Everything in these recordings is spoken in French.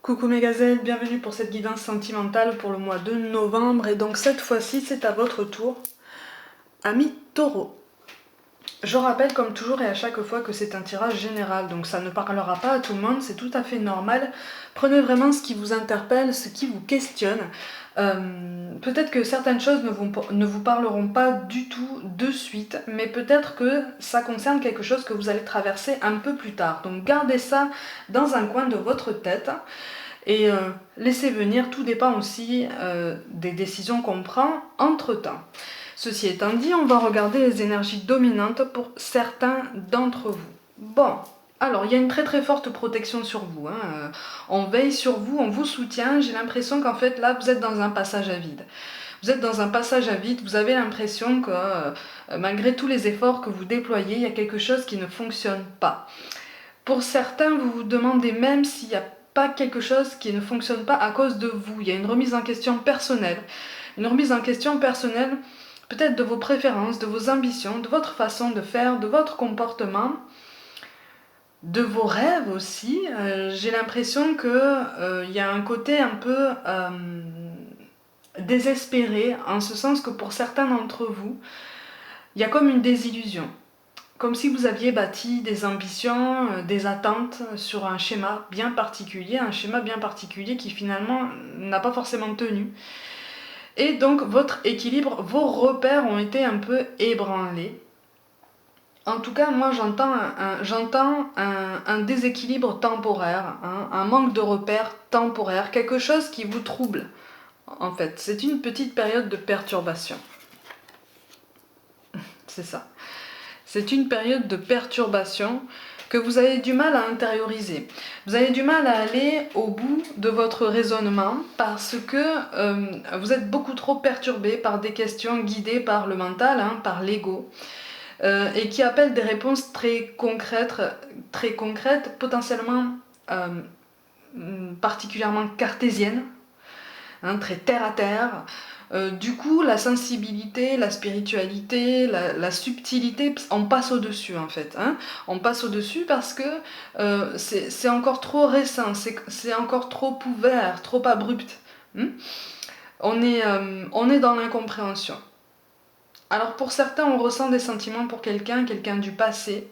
Coucou mes gazelles, bienvenue pour cette guidance sentimentale pour le mois de novembre. Et donc cette fois-ci, c'est à votre tour, amis taureaux. Je rappelle comme toujours et à chaque fois que c'est un tirage général, donc ça ne parlera pas à tout le monde, c'est tout à fait normal. Prenez vraiment ce qui vous interpelle, ce qui vous questionne. Peut-être que certaines choses ne vous parleront pas du tout de suite, mais peut-être que ça concerne quelque chose que vous allez traverser un peu plus tard. Donc gardez ça dans un coin de votre tête. Et laissez venir, tout dépend aussi des décisions qu'on prend entre-temps. Ceci étant dit, on va regarder les énergies dominantes pour certains d'entre vous. Bon, alors il y a une très très forte protection sur vous. On veille sur vous, on vous soutient. J'ai l'impression qu'en fait là, vous êtes dans un passage à vide. Vous êtes dans un passage à vide, vous avez l'impression que malgré tous les efforts que vous déployez, il y a quelque chose qui ne fonctionne pas. Pour certains, vous vous demandez même s'il n'y a pas quelque chose qui ne fonctionne pas à cause de vous. Il y a une remise en question personnelle. Une remise en question personnelle peut-être de vos préférences, de vos ambitions, de votre façon de faire, de votre comportement, de vos rêves aussi. J'ai l'impression qu'il y a un côté un peu désespéré, en ce sens que pour certains d'entre vous, il y a comme une désillusion. Comme si vous aviez bâti des ambitions, des attentes sur un schéma bien particulier qui finalement n'a pas forcément tenu. Et donc votre équilibre, vos repères ont été un peu ébranlés. En tout cas, moi j'entends un déséquilibre temporaire, un manque de repères temporaire, quelque chose qui vous trouble. En fait, c'est une petite période de perturbation. C'est ça. C'est une période de perturbation que vous avez du mal à intérioriser. Vous avez du mal à aller au bout de votre raisonnement parce que vous êtes beaucoup trop perturbé par des questions guidées par le mental, par l'ego, et qui appellent des réponses très concrètes potentiellement particulièrement cartésiennes, très terre à terre. Du coup, la sensibilité, la spiritualité, la subtilité, on passe au-dessus en fait. On passe au-dessus parce que c'est encore trop récent, c'est encore trop ouvert, trop abrupt. On est dans l'incompréhension. Alors pour certains, on ressent des sentiments pour quelqu'un du passé,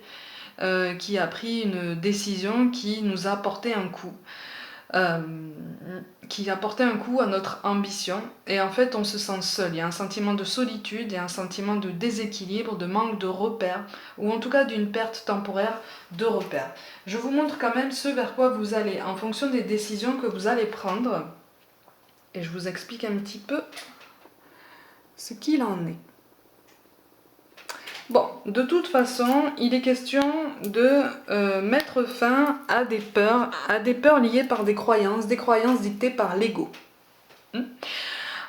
qui a pris une décision qui nous a porté un coup. Qui a porté un coup à notre ambition, et en fait on se sent seul. Il y a un sentiment de solitude, il y a un sentiment de déséquilibre, de manque de repères, ou en tout cas d'une perte temporaire de repères. Je vous montre quand même ce vers quoi vous allez en fonction des décisions que vous allez prendre, et je vous explique un petit peu ce qu'il en est. Bon, de toute façon, il est question de mettre fin à des peurs liées par des croyances dictées par l'ego.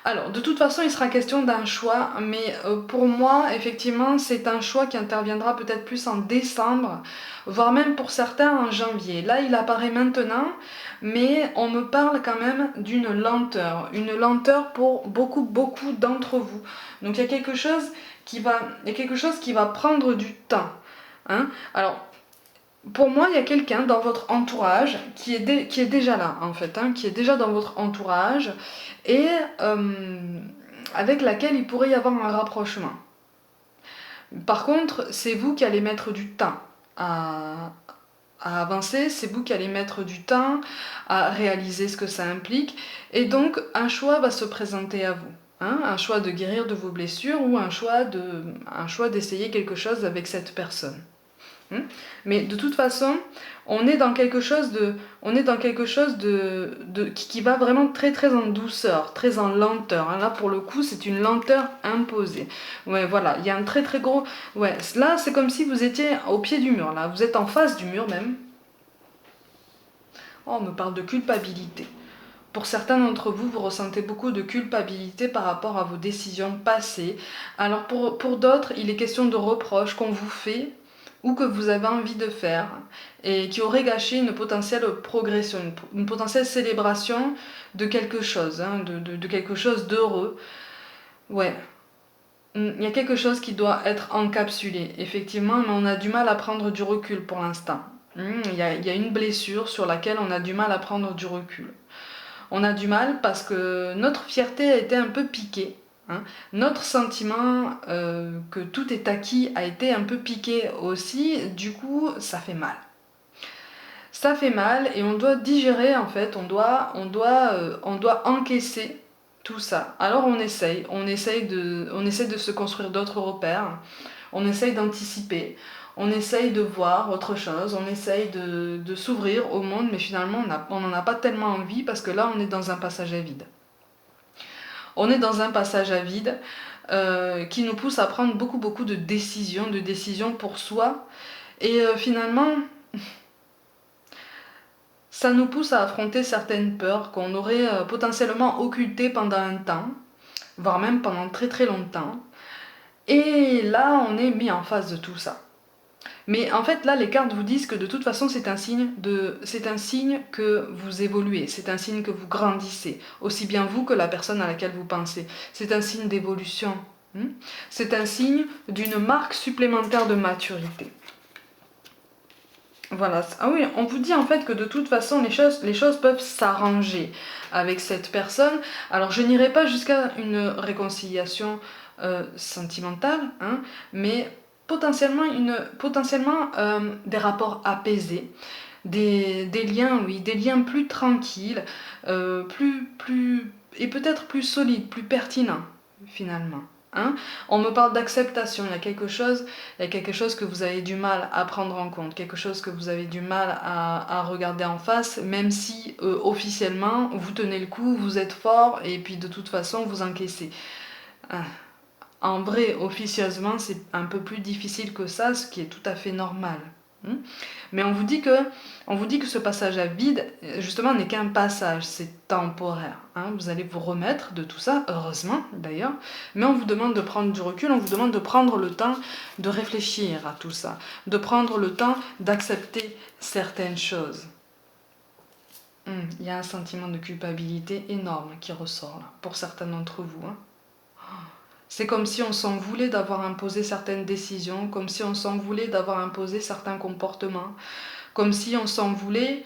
Alors, de toute façon, il sera question d'un choix, mais pour moi, effectivement, c'est un choix qui interviendra peut-être plus en décembre, voire même pour certains en janvier. Là, il apparaît maintenant, mais on me parle quand même d'une lenteur pour beaucoup d'entre vous. Donc, il y a quelque chose qui va prendre du temps. Alors, pour moi, il y a quelqu'un dans votre entourage qui est déjà là, en fait, qui est déjà dans votre entourage, et avec laquelle il pourrait y avoir un rapprochement. Par contre, c'est vous qui allez mettre du temps à avancer, c'est vous qui allez mettre du temps à réaliser ce que ça implique, et donc un choix va se présenter à vous. Un choix de guérir de vos blessures, ou un choix d'essayer quelque chose avec cette personne. Mais de toute façon, on est dans quelque chose qui va vraiment très en douceur, très en lenteur. Là, pour le coup, c'est une lenteur imposée. Ouais, voilà, il y a un très gros... Ouais, là, c'est comme si vous étiez au pied du mur, là. Vous êtes en face du mur, même. Oh, on me parle de culpabilité. Pour certains d'entre vous, vous ressentez beaucoup de culpabilité par rapport à vos décisions passées. Alors pour d'autres, il est question de reproches qu'on vous fait ou que vous avez envie de faire, et qui aurait gâché une potentielle progression, une potentielle célébration de quelque chose, de quelque chose d'heureux. Ouais, il y a quelque chose qui doit être encapsulé, effectivement, mais on a du mal à prendre du recul pour l'instant. Il y a une blessure sur laquelle on a du mal à prendre du recul. On a du mal parce que notre fierté a été un peu piquée. Hein. Notre sentiment que tout est acquis a été un peu piqué aussi. Du coup, ça fait mal. Ça fait mal et on doit digérer en fait. On doit encaisser tout ça. Alors on essaye de se construire d'autres repères. On essaye d'anticiper. On essaye de voir autre chose, on essaye de s'ouvrir au monde, mais finalement on n'en a pas tellement envie parce que là on est dans un passage à vide. On est dans un passage à vide qui nous pousse à prendre beaucoup de décisions pour soi. Et finalement, ça nous pousse à affronter certaines peurs qu'on aurait potentiellement occultées pendant un temps, voire même pendant très longtemps. Et là, on est mis en face de tout ça. Mais en fait, là, les cartes vous disent que de toute façon, c'est un signe que vous évoluez, c'est un signe que vous grandissez, aussi bien vous que la personne à laquelle vous pensez. C'est un signe d'évolution. C'est un signe d'une marque supplémentaire de maturité. Voilà. Ah oui, on vous dit en fait que de toute façon, les choses peuvent s'arranger avec cette personne. Alors, je n'irai pas jusqu'à une réconciliation sentimentale, hein, mais potentiellement des rapports apaisés, des liens, oui, des liens plus tranquilles, et peut-être plus solides, plus pertinents, finalement. Hein. On me parle d'acceptation, il y a quelque chose que vous avez du mal à prendre en compte, quelque chose que vous avez du mal à regarder en face, même si officiellement vous tenez le coup, vous êtes fort et puis de toute façon vous encaissez. En vrai, officieusement, c'est un peu plus difficile que ça, ce qui est tout à fait normal. Mais on vous dit que ce passage à vide, justement, n'est qu'un passage, c'est temporaire. Vous allez vous remettre de tout ça, heureusement d'ailleurs, mais on vous demande de prendre du recul, on vous demande de prendre le temps de réfléchir à tout ça, de prendre le temps d'accepter certaines choses. Il y a un sentiment de culpabilité énorme qui ressort là, pour certains d'entre vous. C'est comme si on s'en voulait d'avoir imposé certaines décisions, comme si on s'en voulait d'avoir imposé certains comportements, comme si on s'en voulait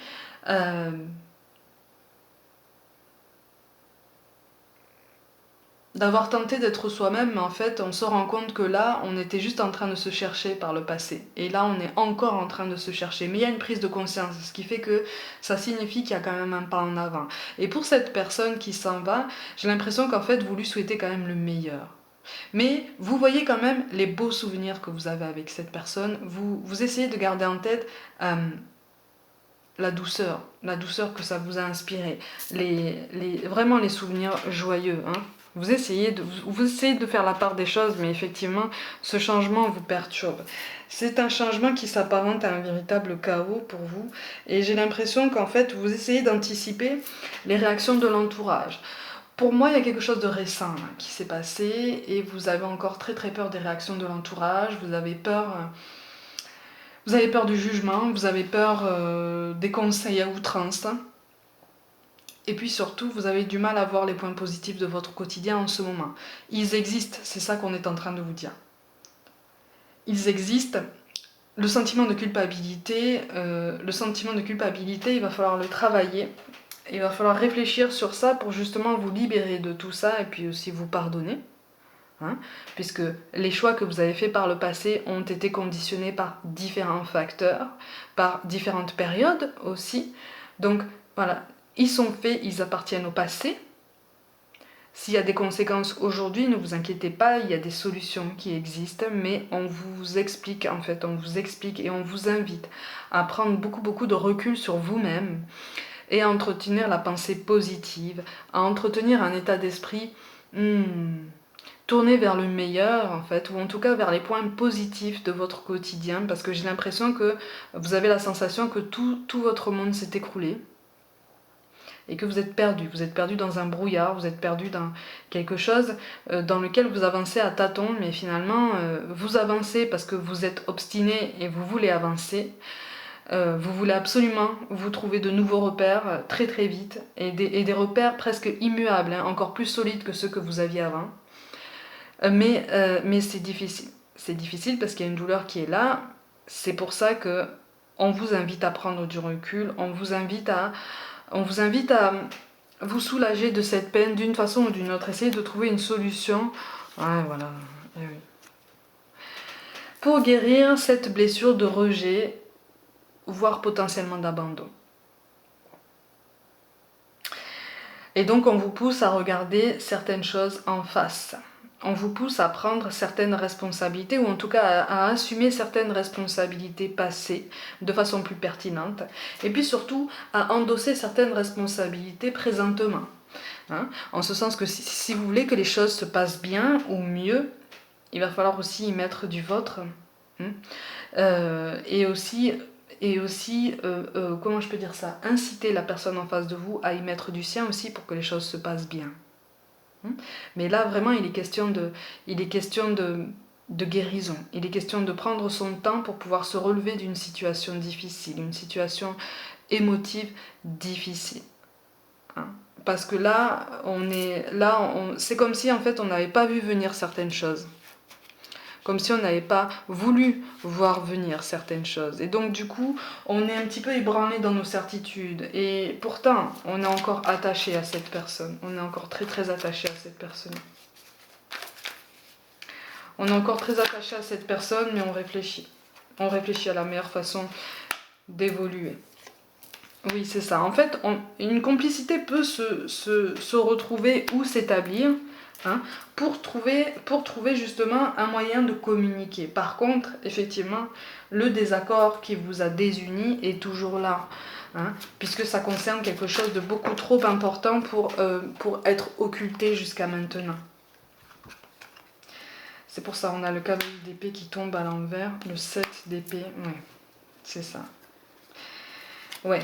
d'avoir tenté d'être soi-même, mais en fait on se rend compte que là on était juste en train de se chercher par le passé, et là on est encore en train de se chercher, mais il y a une prise de conscience, ce qui fait que ça signifie qu'il y a quand même un pas en avant. Et pour cette personne qui s'en va, j'ai l'impression qu'en fait vous lui souhaitez quand même le meilleur. Mais vous voyez quand même les beaux souvenirs que vous avez avec cette personne, vous essayez de garder en tête la douceur que ça vous a inspiré, vraiment les souvenirs joyeux. Vous essayez de faire la part des choses, mais effectivement, ce changement vous perturbe. C'est un changement qui s'apparente à un véritable chaos pour vous, et j'ai l'impression qu'en fait, vous essayez d'anticiper les réactions de l'entourage. Pour moi, il y a quelque chose de récent là, qui s'est passé, et vous avez encore très peur des réactions de l'entourage, vous avez peur du jugement, vous avez peur des conseils à outrance. Et puis surtout, vous avez du mal à voir les points positifs de votre quotidien en ce moment. Ils existent, c'est ça qu'on est en train de vous dire. Ils existent. Le sentiment de culpabilité, il va falloir le travailler. Il va falloir réfléchir sur ça pour justement vous libérer de tout ça et puis aussi vous pardonner. Puisque les choix que vous avez faits par le passé ont été conditionnés par différents facteurs, par différentes périodes aussi. Donc voilà, ils sont faits, ils appartiennent au passé. S'il y a des conséquences aujourd'hui, ne vous inquiétez pas, il y a des solutions qui existent, mais on vous explique et on vous invite à prendre beaucoup de recul sur vous-même et à entretenir la pensée positive, à entretenir un état d'esprit tourné vers le meilleur en fait, ou en tout cas vers les points positifs de votre quotidien, parce que j'ai l'impression que vous avez la sensation que tout votre monde s'est écroulé et que vous êtes perdu dans un brouillard, vous êtes perdu dans quelque chose dans lequel vous avancez à tâtons, mais finalement vous avancez parce que vous êtes obstiné et vous voulez avancer. Vous voulez absolument vous trouver de nouveaux repères très vite, et des repères presque immuables, encore plus solides que ceux que vous aviez avant. Mais c'est difficile. C'est difficile parce qu'il y a une douleur qui est là. C'est pour ça que on vous invite à prendre du recul, on vous invite à vous soulager de cette peine d'une façon ou d'une autre, essayer de trouver une solution. Ouais, voilà. Eh oui. Pour guérir cette blessure de rejet, voire potentiellement d'abandon. Et donc on vous pousse à regarder certaines choses en face. On vous pousse à prendre certaines responsabilités, ou en tout cas à assumer certaines responsabilités passées de façon plus pertinente. Et puis surtout à endosser certaines responsabilités présentement. Hein, en ce sens que si vous voulez que les choses se passent bien ou mieux, il va falloir aussi y mettre du vôtre. Et aussi, comment je peux dire ça, inciter la personne en face de vous à y mettre du sien aussi pour que les choses se passent bien. Mais là, vraiment, il est question de guérison. Il est question de prendre son temps pour pouvoir se relever d'une situation difficile, une situation émotive difficile. Parce que là, c'est comme si en fait on n'avait pas vu venir certaines choses. Comme si on n'avait pas voulu voir venir certaines choses. Et donc du coup, on est un petit peu ébranlé dans nos certitudes. Et pourtant, on est encore attaché à cette personne. On est encore très très attaché à cette personne. On est encore très attaché à cette personne, mais on réfléchit. On réfléchit à la meilleure façon d'évoluer. Oui, c'est ça. En fait, une complicité peut se retrouver ou s'établir, hein, pour trouver justement un moyen de communiquer. Par contre, effectivement, le désaccord qui vous a désunis est toujours là, hein, puisque ça concerne quelque chose de beaucoup trop important pour être occulté jusqu'à maintenant. C'est pour ça on a le cavalier d'épée qui tombe à l'envers, le 7 d'épée, ouais, c'est ça. Ouais.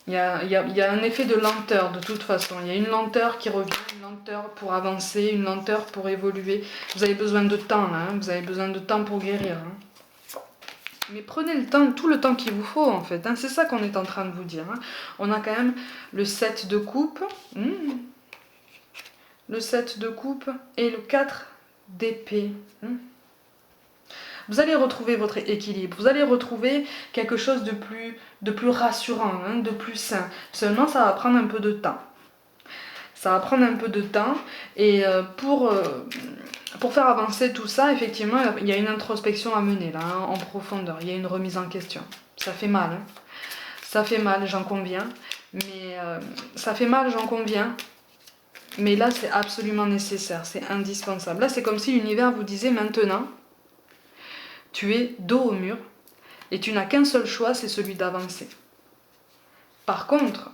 Il y a un effet de lenteur de toute façon. Il y a une lenteur qui revient, une lenteur pour avancer, une lenteur pour évoluer. Vous avez besoin de temps, là, hein, vous avez besoin de temps pour guérir. Hein. Mais prenez le temps, tout le temps qu'il vous faut en fait. Hein. C'est ça qu'on est en train de vous dire. Hein. On a quand même le 7 de coupe. Le 7 de coupe et le 4 d'épée. Vous allez retrouver votre équilibre, vous allez retrouver quelque chose de plus rassurant, hein, de plus sain. Seulement, ça va prendre un peu de temps. Ça va prendre un peu de temps et pour faire avancer tout ça, effectivement, il y a une introspection à mener là, hein, en profondeur. Il y a une remise en question. Ça fait mal, hein. Ça fait mal, j'en conviens. Mais ça fait mal, j'en conviens. Mais là, c'est absolument nécessaire, c'est indispensable. Là, c'est comme si l'univers vous disait maintenant, tu es dos au mur et tu n'as qu'un seul choix, c'est celui d'avancer. Par contre,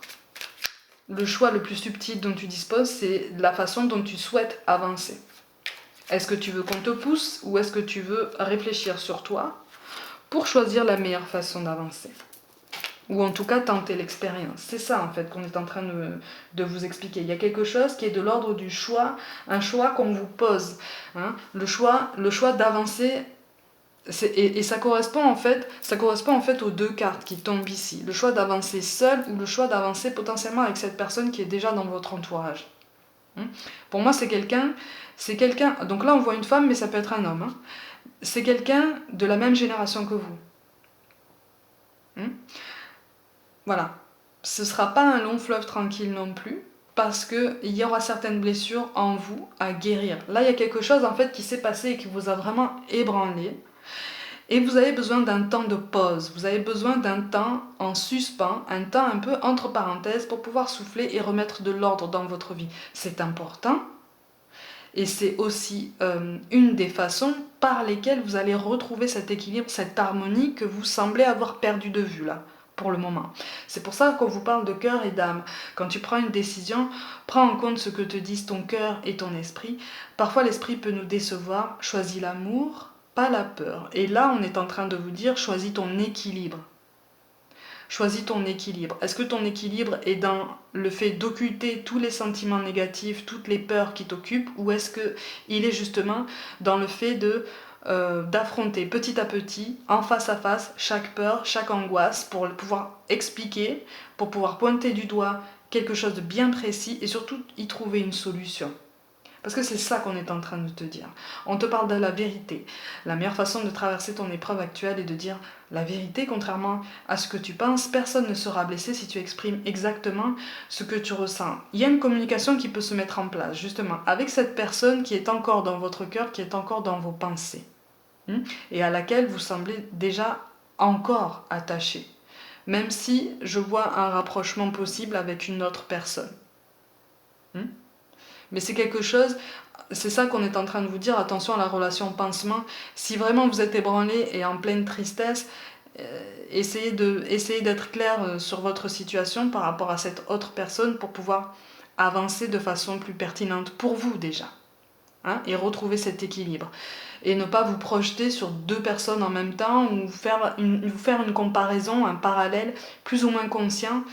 le choix le plus subtil dont tu disposes, c'est la façon dont tu souhaites avancer. Est-ce que tu veux qu'on te pousse ou est-ce que tu veux réfléchir sur toi pour choisir la meilleure façon d'avancer ? Ou en tout cas tenter l'expérience. C'est ça en fait qu'on est en train de vous expliquer. Il y a quelque chose qui est de l'ordre du choix, un choix qu'on vous pose. Hein, le choix d'avancer. Et ça correspond en fait aux deux cartes qui tombent ici. Le choix d'avancer seul ou le choix d'avancer potentiellement avec cette personne qui est déjà dans votre entourage. Pour moi, c'est quelqu'un. Donc là, on voit une femme, mais ça peut être un homme. Hein. C'est quelqu'un de la même génération que vous. Voilà. Ce ne sera pas un long fleuve tranquille non plus, parce qu'il y aura certaines blessures en vous à guérir. Là, il y a quelque chose en fait qui s'est passé et qui vous a vraiment ébranlé. Et vous avez besoin d'un temps de pause, vous avez besoin d'un temps en suspens, un temps un peu entre parenthèses pour pouvoir souffler et remettre de l'ordre dans votre vie. C'est important et c'est aussi une des façons par lesquelles vous allez retrouver cet équilibre, cette harmonie que vous semblez avoir perdu de vue là, pour le moment. C'est pour ça qu'on vous parle de cœur et d'âme. Quand tu prends une décision, prends en compte ce que te disent ton cœur et ton esprit. Parfois l'esprit peut nous décevoir, choisis l'amour, pas la peur. Et là, on est en train de vous dire, choisis ton équilibre. Choisis ton équilibre. Est-ce que ton équilibre est dans le fait d'occulter tous les sentiments négatifs, toutes les peurs qui t'occupent, ou est-ce qu'il est justement dans le fait d'affronter petit à petit, en face à face, chaque peur, chaque angoisse, pour pouvoir expliquer, pour pouvoir pointer du doigt quelque chose de bien précis et surtout y trouver une solution. Parce que c'est ça qu'on est en train de te dire. On te parle de la vérité. La meilleure façon de traverser ton épreuve actuelle est de dire la vérité, contrairement à ce que tu penses. Personne ne sera blessé si tu exprimes exactement ce que tu ressens. Il y a une communication qui peut se mettre en place, justement, avec cette personne qui est encore dans votre cœur, qui est encore dans vos pensées, et à laquelle vous semblez déjà encore attaché. Même si je vois un rapprochement possible avec une autre personne. Mais c'est quelque chose, c'est ça qu'on est en train de vous dire, attention à la relation pansement. Si vraiment vous êtes ébranlé et en pleine tristesse, essayez d'être clair sur votre situation par rapport à cette autre personne pour pouvoir avancer de façon plus pertinente pour vous déjà. Et retrouver cet équilibre. Et ne pas vous projeter sur deux personnes en même temps ou faire une comparaison, un parallèle plus ou moins conscient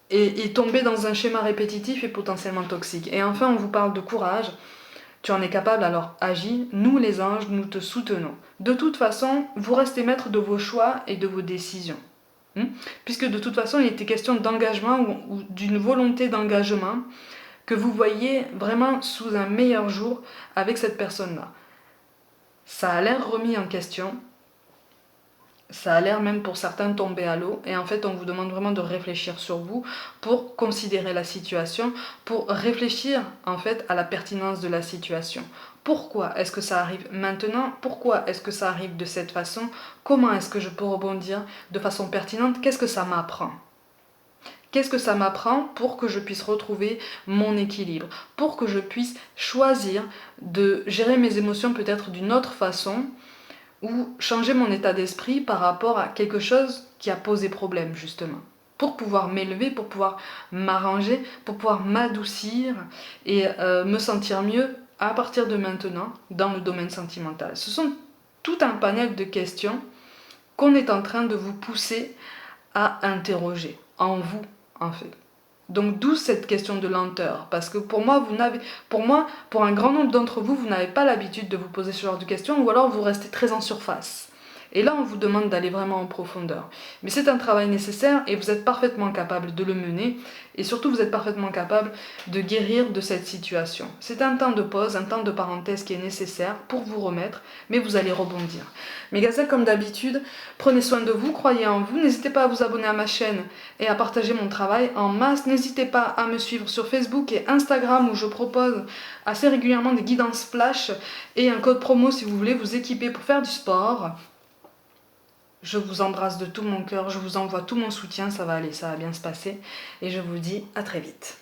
et tomber dans un schéma répétitif et potentiellement toxique. Et enfin, on vous parle de courage. Tu en es capable, alors agis. Nous, les anges, nous te soutenons. De toute façon, vous restez maître de vos choix et de vos décisions. Puisque de toute façon, il était question d'engagement ou d'une volonté d'engagement que vous voyez vraiment sous un meilleur jour avec cette personne-là. Ça a l'air remis en question. Ça a l'air même pour certains tomber à l'eau. Et en fait, on vous demande vraiment de réfléchir sur vous pour considérer la situation, pour réfléchir en fait à la pertinence de la situation. Pourquoi est-ce que ça arrive maintenant? Pourquoi est-ce que ça arrive de cette façon? Comment est-ce que je peux rebondir de façon pertinente? Qu'est-ce que ça m'apprend? Qu'est-ce que ça m'apprend pour que je puisse retrouver mon équilibre? Pour que je puisse choisir de gérer mes émotions peut-être d'une autre façon ou changer mon état d'esprit par rapport à quelque chose qui a posé problème justement. Pour pouvoir m'élever, pour pouvoir m'arranger, pour pouvoir m'adoucir et me sentir mieux à partir de maintenant dans le domaine sentimental. Ce sont tout un panel de questions qu'on est en train de vous pousser à interroger en vous en fait. Donc d'où cette question de lenteur, parce que pour un grand nombre d'entre vous, vous n'avez pas l'habitude de vous poser ce genre de questions, ou alors vous restez très en surface. Et là, on vous demande d'aller vraiment en profondeur. Mais c'est un travail nécessaire et vous êtes parfaitement capable de le mener. Et surtout, vous êtes parfaitement capable de guérir de cette situation. C'est un temps de pause, un temps de parenthèse qui est nécessaire pour vous remettre, mais vous allez rebondir. Mes gazelles, comme d'habitude, prenez soin de vous, croyez en vous. N'hésitez pas à vous abonner à ma chaîne et à partager mon travail en masse. N'hésitez pas à me suivre sur Facebook et Instagram où je propose assez régulièrement des guidances flash et un code promo si vous voulez vous équiper pour faire du sport. Je vous embrasse de tout mon cœur, je vous envoie tout mon soutien, ça va aller, ça va bien se passer et je vous dis à très vite.